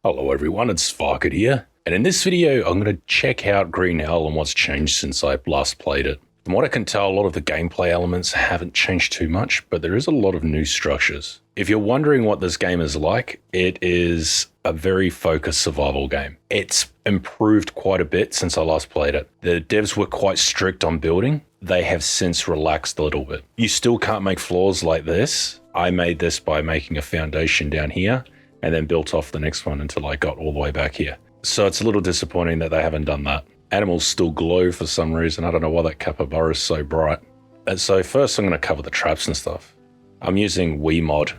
Hello everyone, it's Farkets here, and in this video I'm going to check out Green Hell and what's changed since I last played it. From what I can tell, a lot of the gameplay elements haven't changed too much, but there is a lot of new structures. If you're wondering what this game is like, it is a very focused survival game. It's improved quite a bit since I last played it. The devs were quite strict on building. They have since relaxed a little bit. You still can't make floors like this. I made this by making a foundation down here, and then built off the next one until I got all the way back here. So it's a little disappointing that they haven't done that. Animals still glow for some reason. I don't know why that capybara is so bright. And so first I'm going to cover the traps and stuff. I'm using WiMod.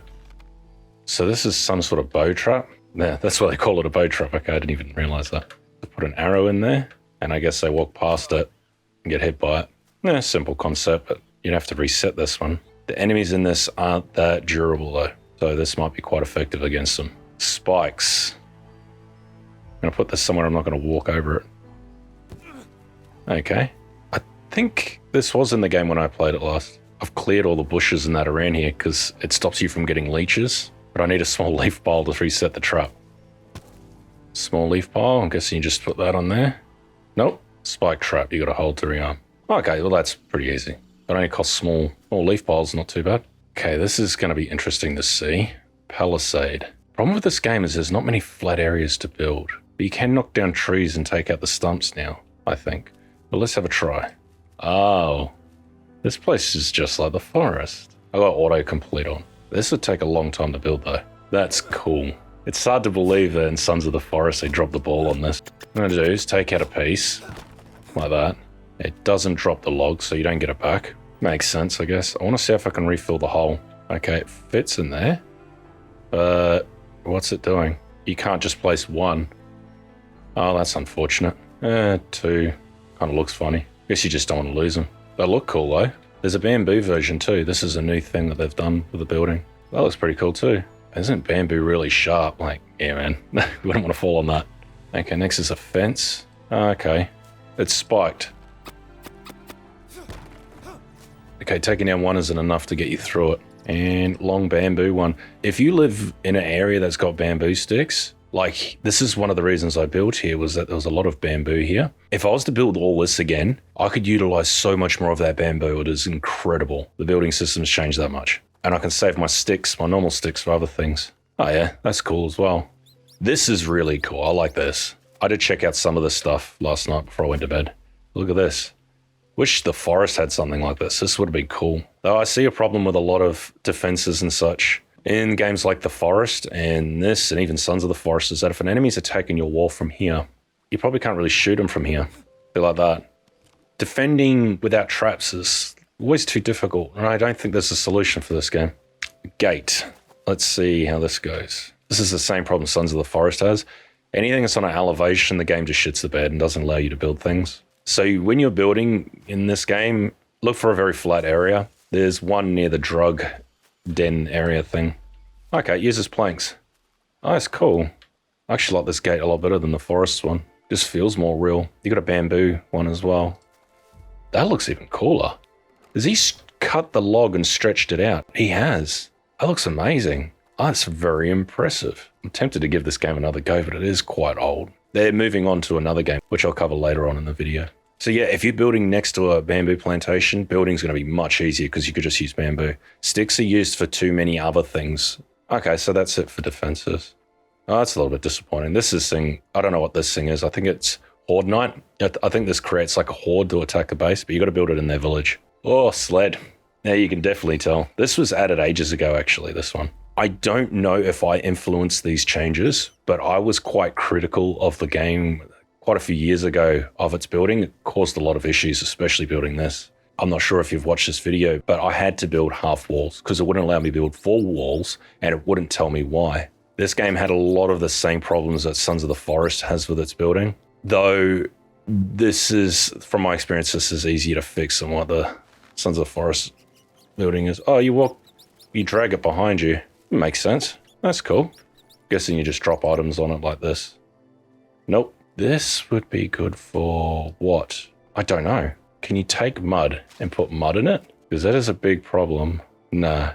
So this is some sort of bow trap. Yeah, that's why they call it a bow trap. Okay, I didn't even realize that. I put an arrow in there, and I guess they walk past it and get hit by it. Yeah, simple concept, but you'd have to reset this one. The enemies in this aren't that durable though, so this might be quite effective against them. Spikes. I'm going to put this somewhere I'm not going to walk over it. Okay. I think this was in the game when I played it last. I've cleared all the bushes and that around here because it stops you from getting leeches, but I need a small leaf pile to reset the trap. Small leaf pile, I'm guessing you just put that on there. Nope. Spike trap, you got to hold to rearm. Okay, well that's pretty easy. It only costs small leaf piles, not too bad. Okay, this is going to be interesting to see. Palisade. Problem with this game is there's not many flat areas to build, but you can knock down trees and take out the stumps now, I think. But let's have a try. Oh, this place is just like the forest. I got auto complete on. This would take a long time to build though. That's cool. It's hard to believe that in Sons of the Forest they dropped the ball on this. What I'm going to do is take out a piece, like that. It doesn't drop the log, so you don't get it back. Makes sense, I guess. I want to see if I can refill the hole. Okay, it fits in there. But what's it doing? You can't just place one. Oh, that's unfortunate. Two. Kind of looks funny. Guess you just don't want to lose them. They look cool though. There's a bamboo version too. This is a new thing that they've done with the building. That looks pretty cool too. Isn't bamboo really sharp? Like, yeah man, we wouldn't want to fall on that. Okay, next is a fence. Okay, it's spiked. Okay, taking down one isn't enough to get you through it. And long bamboo one. If you live in an area that's got bamboo sticks, like this is one of the reasons I built here was that there was a lot of bamboo here. If I was to build all this again, I could utilize so much more of that bamboo. It is incredible. The building system's changed that much. And I can save my sticks, my normal sticks for other things. Oh yeah, that's cool as well. This is really cool. I like this. I did check out some of this stuff last night before I went to bed. Look at this. Wish the forest had something like this. This would have been cool. Though I see a problem with a lot of defenses and such in games like The Forest and this, and even Sons of the Forest, is that if an enemy's attacking your wall from here, you probably can't really shoot them from here. Be like that. Defending without traps is always too difficult, and I don't think there's a solution for this game. Gate. Let's see how this goes. This is the same problem Sons of the Forest has. Anything that's on an elevation, the game just shits the bed and doesn't allow you to build things. So when you're building in this game, look for a very flat area. There's one near the drug den area thing. Okay, it uses planks. Oh, that's cool. I actually like this gate a lot better than the forest one. Just feels more real. You got a bamboo one as well. That looks even cooler. Has he cut the log and stretched it out? He has. That looks amazing. Oh, that's very impressive. I'm tempted to give this game another go, but it is quite old. They're moving on to another game, which I'll cover later on in the video. So yeah, if you're building next to a bamboo plantation, building's going to be much easier because you could just use bamboo. Sticks are used for too many other things. Okay, so that's it for defenses. Oh, that's a little bit disappointing. This is thing, I don't know what this thing is. I think it's Horde Night. I think this creates like a horde to attack the base, but you got to build it in their village. Oh, Sled. Now you can definitely tell. This was added ages ago, actually, this one. I don't know if I influenced these changes, but I was quite critical of the game quite a few years ago of its building. It caused a lot of issues, especially building this. I'm not sure if you've watched this video, but I had to build half walls because it wouldn't allow me to build full walls and it wouldn't tell me why. This game had a lot of the same problems that Sons of the Forest has with its building, though this is, from my experience, this is easier to fix than what the Sons of the Forest building is. Oh, you drag it behind you. Makes sense. That's cool. Guessing you just drop items on it like this. Nope. This would be good for what? I don't know. Can you take mud and put mud in it? Because that is a big problem. Nah.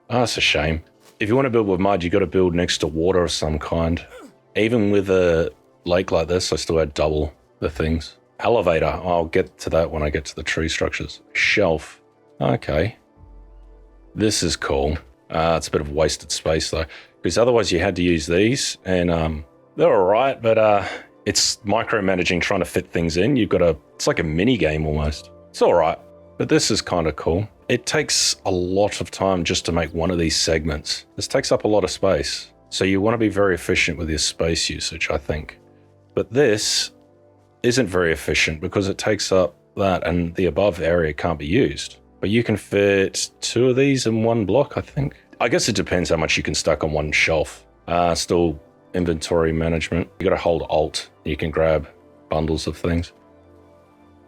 Oh, that's a shame. If you want to build with mud, you got to build next to water of some kind. Even with a lake like this, I still had double the things. Elevator, I'll get to that when I get to the tree structures. Shelf, okay. This is cool. It's a bit of wasted space though, because otherwise you had to use these, and they're all right, but it's micromanaging, trying to fit things in. It's like a mini game almost. It's all right, but this is kind of cool. It takes a lot of time just to make one of these segments. This takes up a lot of space. So you want to be very efficient with your space usage, I think. But this isn't very efficient because it takes up that, and the above area can't be used. But you can fit 2 of these in one block, I think. I guess it depends how much you can stack on one shelf. Still inventory management. You got to hold Alt. You can grab bundles of things.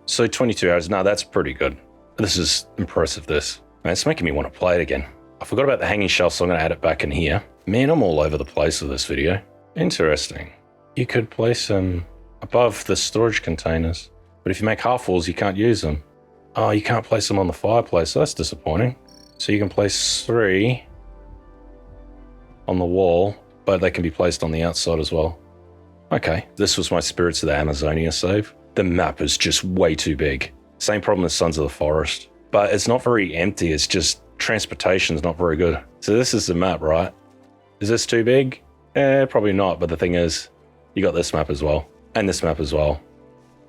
So 22 hours. Now that's pretty good. This is impressive, this. Man, it's making me want to play it again. I forgot about the hanging shelf, so I'm going to add it back in here. Man, I'm all over the place with this video. Interesting. You could place them above the storage containers, but if you make half walls, you can't use them. Oh, you can't place them on the fireplace. So that's disappointing. So you can place 3 on the wall, but they can be placed on the outside as well. Okay, this was my Spirits of the Amazonia save. The map is just way too big. Same problem as Sons of the Forest, but it's not very empty. It's just transportation's not very good. So this is the map, right? Is this too big? Probably not, but the thing is, you got this map as well, and this map as well,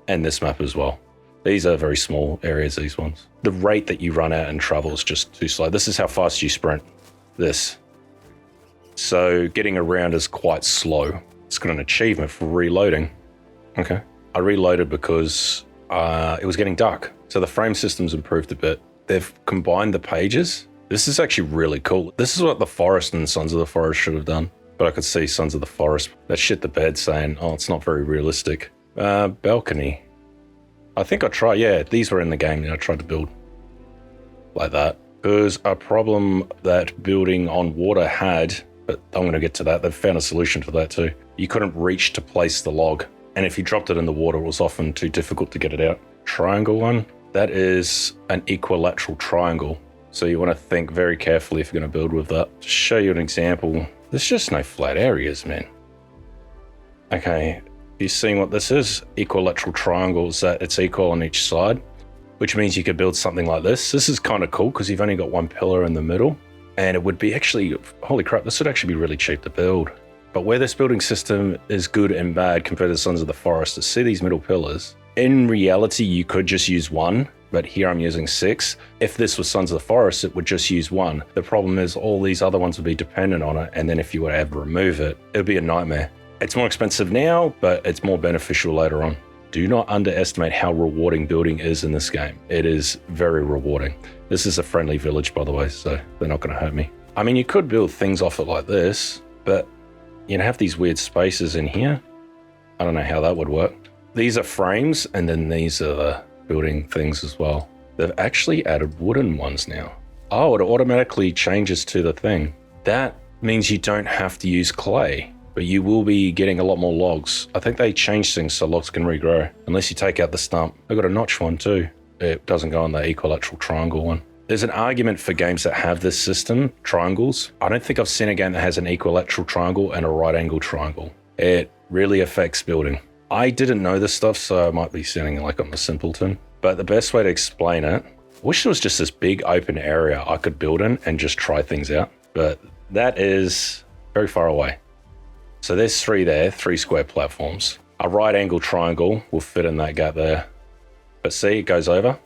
and this map as well. These are very small areas, these ones. The rate that you run out and travel is just too slow. This is how fast you sprint. This. So getting around is quite slow. It's got an achievement for reloading. Okay. I reloaded because it was getting dark. So the frame system's improved a bit. They've combined the pages. This is actually really cool. This is what the Forest and Sons of the Forest should have done. But I could see Sons of the Forest. That shit the bed saying, oh, it's not very realistic. Balcony. I think I tried, yeah, these were in the game. I tried to build like that. There's a problem that building on water had, but I'm going to get to that. They've found a solution for that too. You couldn't reach to place the log. And if you dropped it in the water, it was often too difficult to get it out. Triangle one, that is an equilateral triangle. So you want to think very carefully if you're going to build with that. To show you an example, there's just no flat areas, man. Okay, you seeing what this is? Equilateral triangles, that it's equal on each side, which means you could build something like this. This is kind of cool because you've only got one pillar in the middle, and it would be actually, holy crap, this would actually be really cheap to build. But where this building system is good and bad compared to Sons of the Forest, to see these middle pillars, in reality, you could just use one, but here I'm using 6. If this was Sons of the Forest, it would just use 1. The problem is all these other ones would be dependent on it, and then if you were to ever remove it, it would be a nightmare. It's more expensive now, but it's more beneficial later on. Do not underestimate how rewarding building is in this game. It is very rewarding. This is a friendly village, by the way, so they're not going to hurt me. I mean, you could build things off it like this, but you have these weird spaces in here. I don't know how that would work. These are frames, and then these are the building things as well. They've actually added wooden ones now. Oh, it automatically changes to the thing. That means you don't have to use clay, but you will be getting a lot more logs. I think they changed things so logs can regrow, unless you take out the stump. I've got a notch one too. It doesn't go on the equilateral triangle one. There's an argument for games that have this system, triangles. I don't think I've seen a game that has an equilateral triangle and a right angle triangle. It really affects building. I didn't know this stuff, so I might be sounding like I'm a simpleton. But the best way to explain it, I wish there was just this big open area I could build in and just try things out. But that is very far away. So there's 3 there, 3 square platforms. A right angle triangle will fit in that gap there. But see, it goes over.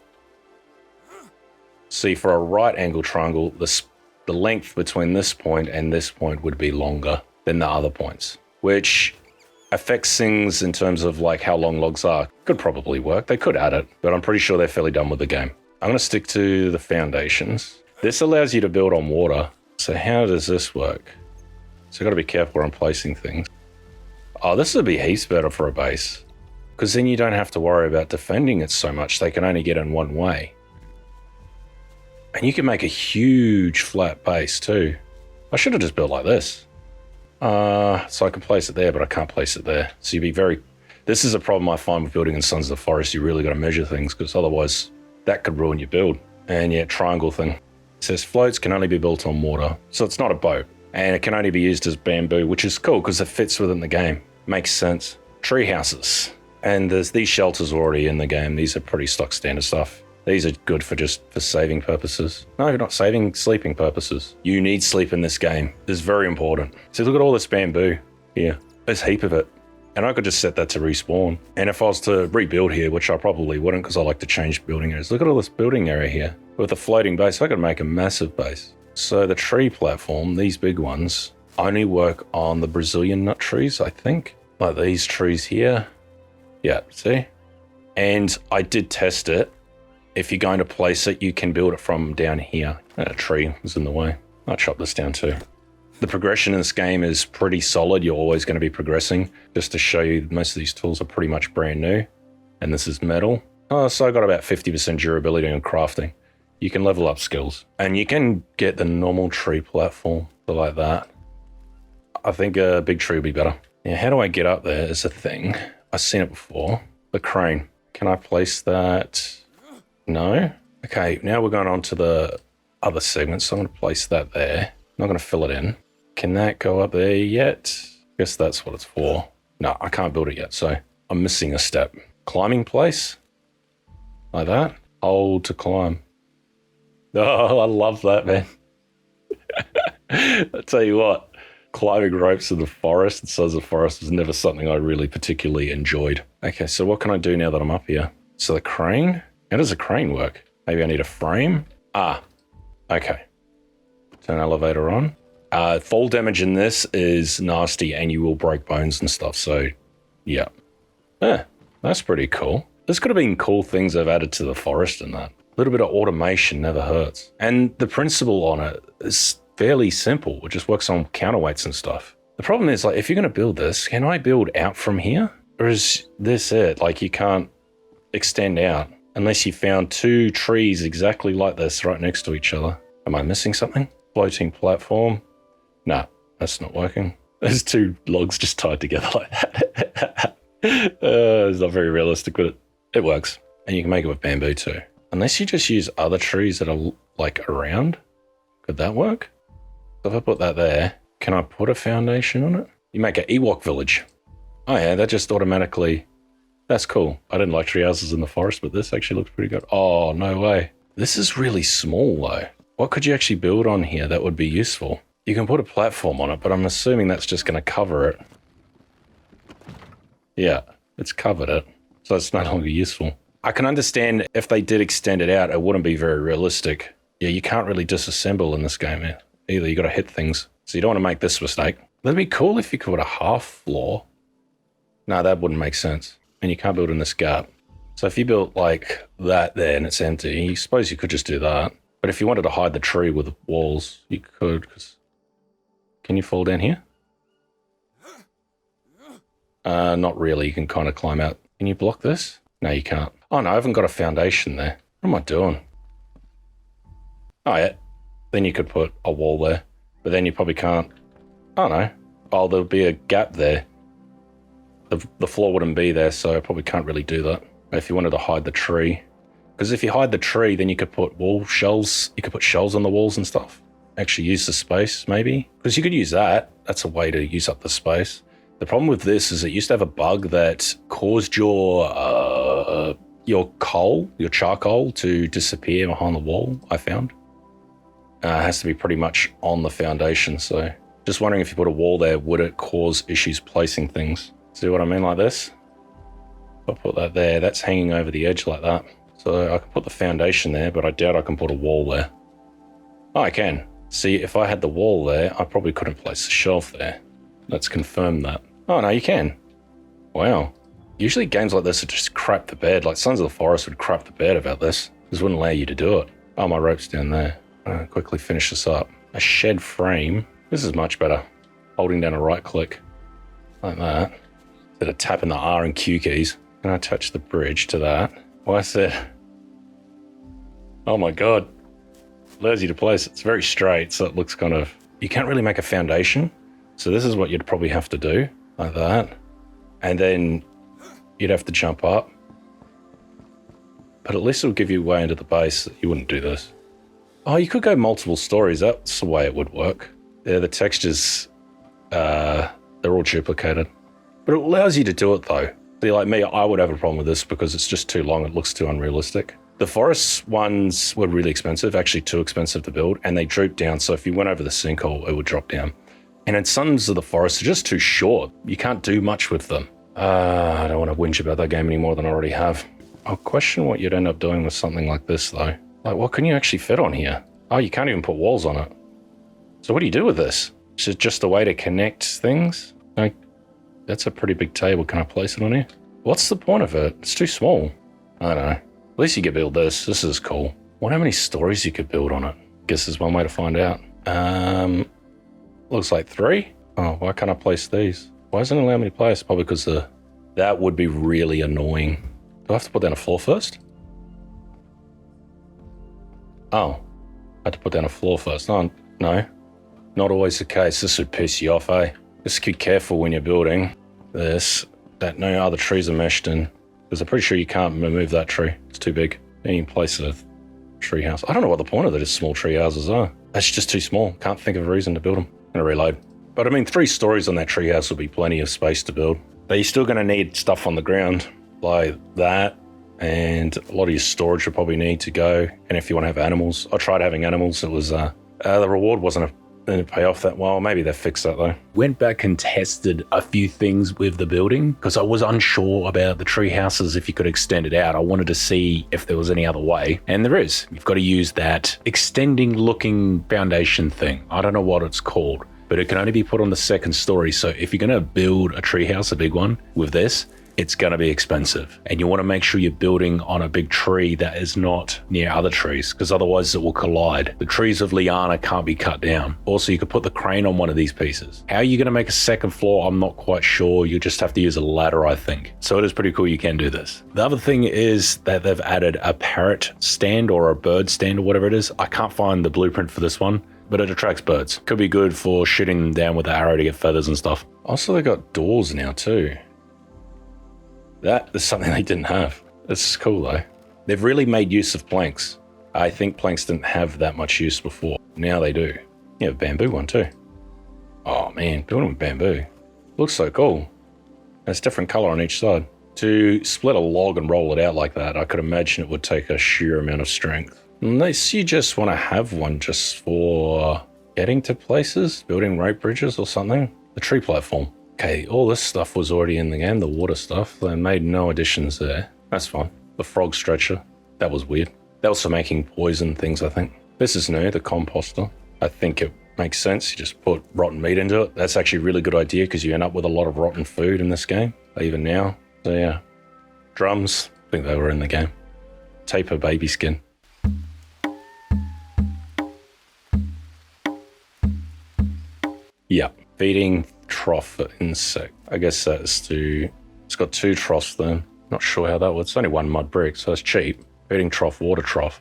See, for a right angle triangle, the length between this point and this point would be longer than the other points, which affects things in terms of like how long logs are. Could probably work. They could add it, but I'm pretty sure they're fairly done with the game. I'm going to stick to the foundations. This allows you to build on water. So how does this work? So I've got to be careful where I'm placing things. Oh, this would be heaps better for a base, because then you don't have to worry about defending it so much. They can only get in one way. And you can make a huge flat base too. I should have just built like this. So I can place it there, but I can't place it there. So you'd be very... This is a problem I find with building in Sons of the Forest. You really got to measure things, because otherwise that could ruin your build. And yeah, triangle thing. It says floats can only be built on water. So it's not a boat. And it can only be used as bamboo, which is cool because it fits within the game. Makes sense. Tree houses. And there's these shelters already in the game. These are pretty stock standard stuff. These are good for saving purposes. No, not saving, sleeping purposes. You need sleep in this game. It's very important. So look at all this bamboo here. There's a heap of it. And I could just set that to respawn. And if I was to rebuild here, which I probably wouldn't because I like to change building areas. Look at all this building area here. With a floating base, I could make a massive base. So the tree platform, these big ones, only work on the Brazilian nut trees, I think. Like these trees here. Yeah, see? And I did test it. If you're going to place it, you can build it from down here. A tree was in the way. I'll chop this down too. The progression in this game is pretty solid. You're always going to be progressing. Just to show you, most of these tools are pretty much brand new. And this is metal. Oh, so I got about 50% durability on crafting. You can level up skills. And you can get the normal tree platform, like that. I think a big tree would be better. Now, how do I get up there is a thing. I've seen it before. The crane. Can I place that? No. Okay, now we're going on to the other segment. So I'm going to place that there. I'm not going to fill it in. Can that go up there yet? I guess that's what it's for. No, I can't build it yet. So I'm missing a step. Climbing place. Like that. Hold to climb. Oh, I love that, man. I tell you what. Climbing ropes in the forest and Sons of the Forest was never something I really particularly enjoyed. Okay, so what can I do now that I'm up here? So the crane? How does a crane work? Maybe I need a frame? Ah, okay. Turn elevator on. Fall damage in this is nasty and you will break bones and stuff, so yeah. That's pretty cool. There's could have been cool things I've added to the forest and that. A little bit of automation never hurts. And the principle on it is fairly simple. It just works on counterweights and stuff. The problem is, like, if you're going to build this, can I build out from here? Or is this it? Like, you can't extend out unless you found two trees exactly like this right next to each other. Am I missing something? Floating platform. Nah, that's not working. There's two logs just tied together like that. It's not very realistic, but it works. And you can make it with bamboo too. Unless you just use other trees that are like around. Could that work? So if I put that there, can I put a foundation on it? You make an Ewok village. Oh yeah, that just automatically, that's cool. I didn't like tree houses in the forest, but this actually looks pretty good. Oh, no way. This is really small though. What could you actually build on here that would be useful? You can put a platform on it, but I'm assuming that's just going to cover it. Yeah, it's covered it. So it's no longer useful. I can understand if they did extend it out, it wouldn't be very realistic. Yeah, you can't really disassemble in this game either. You got to hit things. So you don't want to make this mistake. That'd be cool if you could put a half floor. No, that wouldn't make sense. And you can't build in this gap. So if you built like that there and it's empty, I suppose you could just do that. But if you wanted to hide the tree with the walls, you could. Can you fall down here? Not really. You can kind of climb out. Can you block this? No, you can't. Oh no, I haven't got a foundation there. What am I doing? Oh yeah. Then you could put a wall there. But then you probably can't. Oh no. Oh, there'll be a gap there. The floor wouldn't be there, so I probably can't really do that. If you wanted to hide the tree. Because if you hide the tree, then you could put wall shells. You could put shells on the walls and stuff. Actually use the space, maybe. Because you could use that. That's a way to use up the space. The problem with this is it used to have a bug that caused your coal, your charcoal, to disappear behind the wall, I found. It has to be pretty much on the foundation, so just wondering if you put a wall there, would it cause issues placing things? See what I mean, like this? If I put that there, that's hanging over the edge like that. So I can put the foundation there, but I doubt I can put a wall there. Oh, I can. See, if I had the wall there, I probably couldn't place the shelf there. Let's confirm that. Oh, no, you can. Wow. Usually games like this would just crap the bed. Like Sons of the Forest would crap the bed about this. This wouldn't allow you to do it. Oh, my rope's down there. I'll quickly finish this up. A shed frame. This is much better. Holding down a right click. Like that. Instead of tapping the R and Q keys. Can I touch the bridge to that? Why is that? Oh my god. Allows you to place it. It's very straight, so it looks kind of... You can't really make a foundation. So this is what you'd probably have to do. Like that. And then you'd have to jump up. But at least it'll give you way into the base. You wouldn't do this. Oh, you could go multiple stories. That's the way it would work. Yeah, the textures, they're all duplicated. But it allows you to do it though. See, like me, I would have a problem with this because it's just too long. It looks too unrealistic. The forest ones were really expensive, actually too expensive to build, and they droop down. So if you went over the sinkhole, it would drop down. And in Sons of the Forest, they're just too short. You can't do much with them. I don't want to whinge about that game any more than I already have. I'll question what you'd end up doing with something like this though. Like, what can you actually fit on here? Oh, you can't even put walls on it. So what do you do with this? Is it just a way to connect things? Like, that's a pretty big table. Can I place it on here? What's the point of it? It's too small. I don't know. At least you could build this. This is cool. I wonder how many stories you could build on it. Guess there's one way to find out. Looks like 3. Oh, why can't I place these? Why doesn't it allow me to place? Probably because that would be really annoying. Do I have to put down a floor first? Oh, I had to put down a floor first. No, not always the case. This would piss you off, eh? Just be careful when you're building this, that no other trees are meshed in. Because I'm pretty sure you can't remove that tree. It's too big. Then you can place a tree house. I don't know what the point of these small tree houses are. That's just too small. Can't think of a reason to build them. I'm gonna reload. But I mean, 3 stories on that tree house will be plenty of space to build. But you're still gonna need stuff on the ground like that. And a lot of your storage will probably need to go. And if you want to have animals, I tried having animals. It was, the reward wasn't didn't pay off that well. Maybe they fixed that though. Went back and tested a few things with the building because I was unsure about the tree houses. If you could extend it out, I wanted to see if there was any other way. And there is. You've got to use that extending looking foundation thing. I don't know what it's called, but it can only be put on the 2nd story. So if you're going to build a tree house, a big one with this, it's going to be expensive. And you want to make sure you're building on a big tree that is not near other trees, because otherwise it will collide. The trees of Liana can't be cut down. Also, you could put the crane on one of these pieces. How are you going to make a 2nd floor? I'm not quite sure. You just have to use a ladder, I think. So it is pretty cool you can do this. The other thing is that they've added a parrot stand or a bird stand or whatever it is. I can't find the blueprint for this one, but it attracts birds. Could be good for shooting them down with the arrow to get feathers and stuff. Also, they got doors now too. That is something they didn't have. This is cool though. They've really made use of planks. I think planks didn't have that much use before. Now they do. You have a bamboo one too. Oh man, building with bamboo. Looks so cool. There's different color on each side. To split a log and roll it out like that, I could imagine it would take a sheer amount of strength. Unless you just want to have one just for getting to places, building rope bridges or something. The tree platform. Okay, all this stuff was already in the game, the water stuff. They made no additions there. That's fine. The frog stretcher, that was weird. That was for making poison things, I think. This is new, the composter. I think it makes sense. You just put rotten meat into it. That's actually a really good idea because you end up with a lot of rotten food in this game, even now. So yeah. Drums, I think they were in the game. Taper baby skin. Yeah, feeding trough for insect. I guess that's to, it's got 2 troughs then. Not sure how that works. It's only 1 mud brick, so it's cheap. Feeding trough, water trough.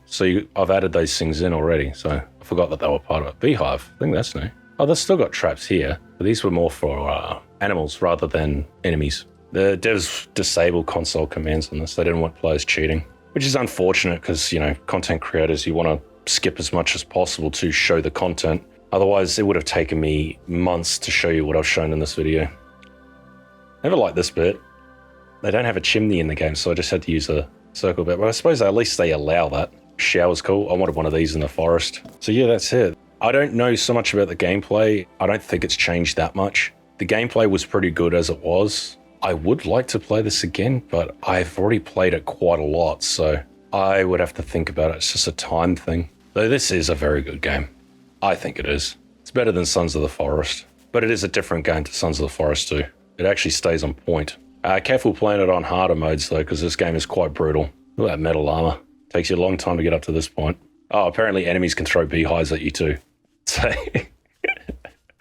So I've added those things in already, so I forgot that they were part of it. Beehive, I think that's new. Oh, they've still got traps here, but these were more for animals rather than enemies. The devs disabled console commands on this. They didn't want players cheating, which is unfortunate because, you know, content creators, you want to skip as much as possible to show the content. Otherwise, it would have taken me months to show you what I've shown in this video. Never liked this bit. They don't have a chimney in the game, so I just had to use a circle bit. But I suppose at least they allow that. Shower's cool. I wanted one of these in the forest. So yeah, that's it. I don't know so much about the gameplay. I don't think it's changed that much. The gameplay was pretty good as it was. I would like to play this again, but I've already played it quite a lot, so I would have to think about it. It's just a time thing. Though this is a very good game. I think it is. It's better than Sons of the Forest, but it is a different game to Sons of the Forest too. It actually stays on point. Careful playing it on harder modes though, because this game is quite brutal. Look at that metal armor. Takes you a long time to get up to this point. Oh, apparently enemies can throw beehives at you too. So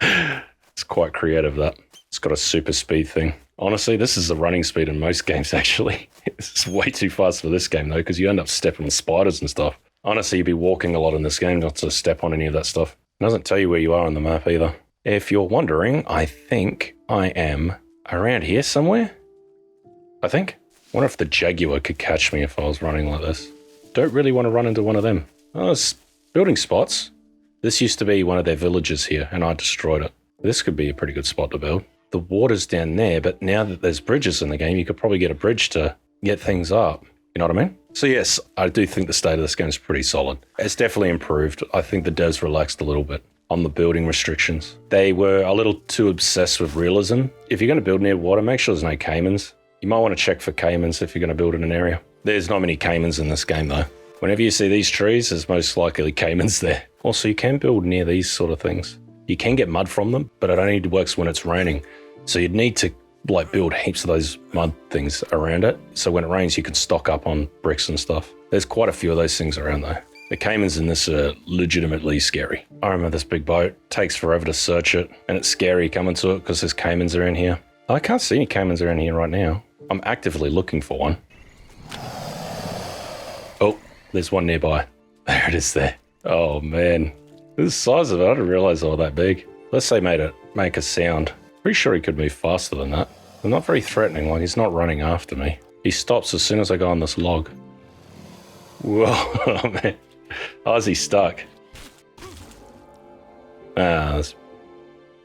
it's quite creative that. It's got a super speed thing. Honestly, this is the running speed in most games actually. It's way too fast for this game though, because you end up stepping on spiders and stuff. Honestly, you'd be walking a lot in this game not to step on any of that stuff. It doesn't tell you where you are on the map either. If you're wondering, I think I am around here somewhere. I think. Wonder if the Jaguar could catch me if I was running like this. Don't really want to run into one of them. Oh, it's building spots. This used to be one of their villages here, and I destroyed it. This could be a pretty good spot to build. The water's down there, but now that there's bridges in the game, you could probably get a bridge to get things up. You know what I mean? So yes, I do think the state of this game is pretty solid. It's definitely improved. I think the devs relaxed a little bit on the building restrictions. They were a little too obsessed with realism. If you're going to build near water, make sure there's no caimans. You might want to check for caimans if you're going to build in an area. There's not many caimans in this game though. Whenever you see these trees, there's most likely caimans there. Also, you can build near these sort of things. You can get mud from them, but it only works when it's raining. So you'd need to like build heaps of those mud things around it. So when it rains, you can stock up on bricks and stuff. There's quite a few of those things around though. The caimans in this are legitimately scary. I remember this big boat. It takes forever to search it, and it's scary coming to it because there's caimans around here. I can't see any caimans around here right now. I'm actively looking for one. Oh, there's one nearby. There it is there. Oh man. The size of it, I didn't realize they were that big. Let's say make a sound. Pretty sure he could move faster than that. They're not very threatening, like he's not running after me. He stops as soon as I go on this log. Whoa, oh man. How is he stuck? Ah, that's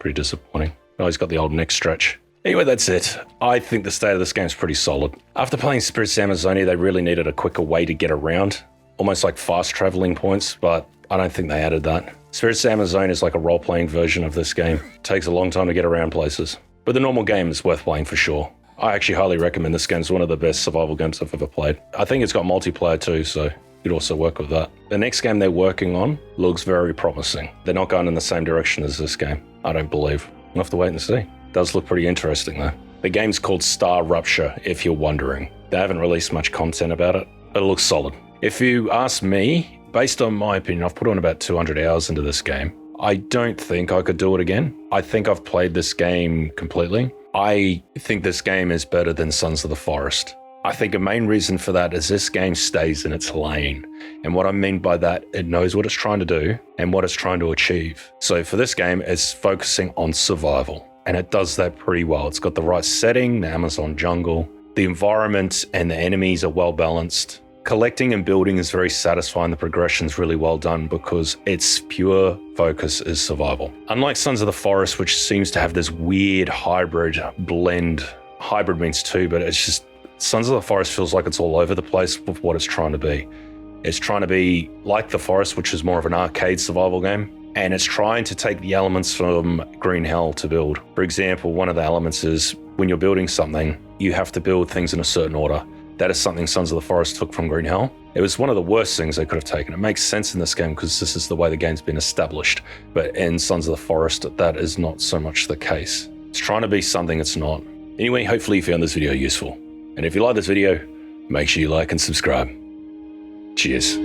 pretty disappointing. Oh, he's got the old neck stretch. Anyway, that's it. I think the state of this game is pretty solid. After playing Spirits Amazonia, they really needed a quicker way to get around. Almost like fast traveling points, but I don't think they added that. Spirits Amazonia is like a role-playing version of this game. It takes a long time to get around places. But the normal game is worth playing for sure. I actually highly recommend this game. It's one of the best survival games I've ever played. I think it's got multiplayer too, so you'd also work with that. The next game they're working on looks very promising. They're not going in the same direction as this game, I don't believe. We'll have to wait and see. It does look pretty interesting though. The game's called Star Rupture, if you're wondering. They haven't released much content about it, but it looks solid. If you ask me, based on my opinion, I've put on about 200 hours into this game. I don't think I could do it again. I think I've played this game completely. I think this game is better than Sons of the Forest. I think a main reason for that is this game stays in its lane. And what I mean by that, it knows what it's trying to do and what it's trying to achieve. So for this game, it's focusing on survival. And it does that pretty well. It's got the right setting, the Amazon jungle. The environment and the enemies are well balanced. Collecting and building is very satisfying. The progression's really well done because its pure focus is survival. Unlike Sons of the Forest, which seems to have this weird hybrid blend. Hybrid means two, but it's just Sons of the Forest feels like it's all over the place with what it's trying to be. It's trying to be like The Forest, which is more of an arcade survival game. And it's trying to take the elements from Green Hell to build. For example, one of the elements is when you're building something, you have to build things in a certain order. That is something Sons of the Forest took from Green Hell. It was one of the worst things they could have taken. It makes sense in this game because this is the way the game's been established. But in Sons of the Forest, that is not so much the case. It's trying to be something it's not. Anyway, hopefully you found this video useful. And if you like this video, make sure you like and subscribe. Cheers.